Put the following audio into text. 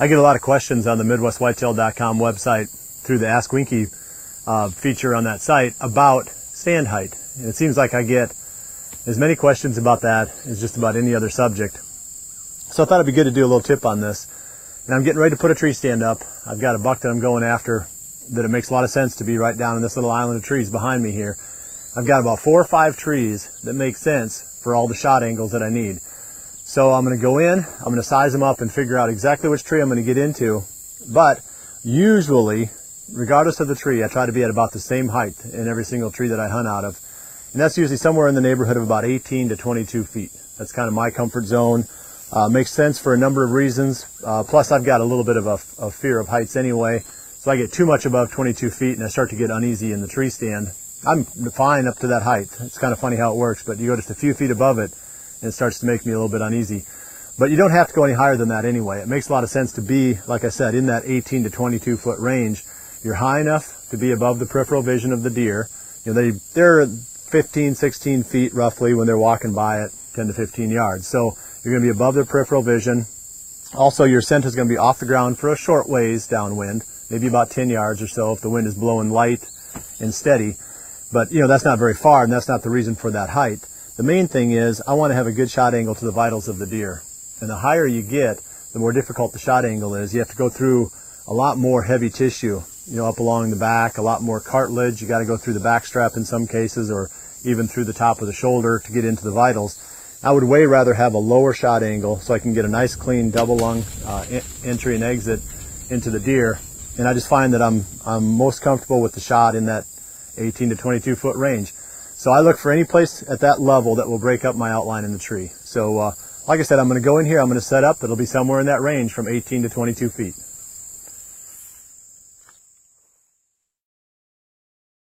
I get a lot of questions on the MidwestWhitetail.com website through the Ask Winky feature on that site about stand height. And it seems like I get as many questions about that as just about any other subject. So I thought it'd be good to do a little tip on this. And I'm getting ready to put a tree stand up. I've got a buck that I'm going after that it makes a lot of sense to be right down in this little island of trees behind me here. I've got about 4 or 5 trees that make sense for all the shot angles that I need. So I'm going to go in, I'm going to size them up and figure out exactly which tree I'm going to get into. But usually, regardless of the tree, I try to be at about the same height in every single tree that I hunt out of. And that's usually somewhere in the neighborhood of about 18 to 22 feet. That's kind of my comfort zone. Makes sense for a number of reasons. Plus I've got a little bit of a fear of heights anyway. So I get too much above 22 feet and I start to get uneasy in the tree stand. I'm fine up to that height. It's kind of funny how it works, but you go just a few feet above it and it starts to make me a little bit uneasy. But you don't have to go any higher than that anyway. It makes a lot of sense to be, like I said, in that 18 to 22 foot range. You're high enough to be above the peripheral vision of the deer. You know, they're 15, 16 feet roughly when they're walking by at 10 to 15 yards. So you're going to be above their peripheral vision. Also, your scent is going to be off the ground for a short ways downwind, maybe about 10 yards or so if the wind is blowing light and steady. But, you know, that's not very far, and that's not the reason for that height. The main thing is I want to have a good shot angle to the vitals of the deer. And the higher you get, the more difficult the shot angle is. You have to go through a lot more heavy tissue, you know, up along the back, a lot more cartilage. You got to go through the back strap in some cases, or even through the top of the shoulder to get into the vitals. I would way rather have a lower shot angle so I can get a nice clean double lung entry and exit into the deer. And I just find that I'm most comfortable with the shot in that 18 to 22 foot range. So I look for any place at that level that will break up my outline in the tree. So like I said, I'm going to go in here, I'm going to set up. It'll be somewhere in that range from 18 to 22 feet.